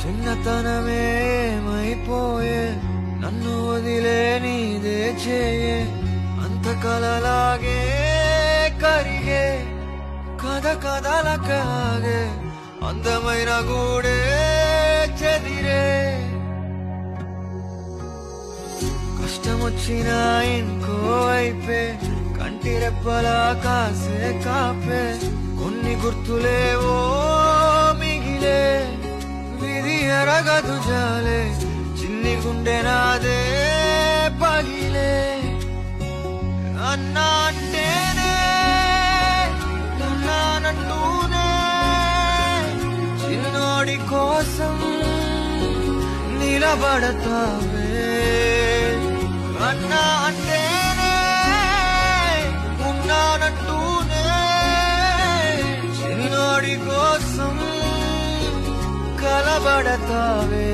చిన్నతనమే ఏమైపోయే నన్ను వదిలే నీదే చేయే అంత కలలాగే కరిగే కథలకాగే అందమైన గూడే చెదిరే కష్టమొచ్చినా ఇంకో వైపే కంటి రెప్పలా కాసే కాపే కొన్ని గుర్తులేవో మిగిలే విధి ఎరగదు జాలే చిన్ని గుండె నాదే పగిలే అన్నా అంటేనే నన్నానంటూనే చిన్నోడి కోసం నిలబడతావే అన్నా అంటేనే ఉన్నానంటూనే చిన్నోడి కోసం కలబడతావే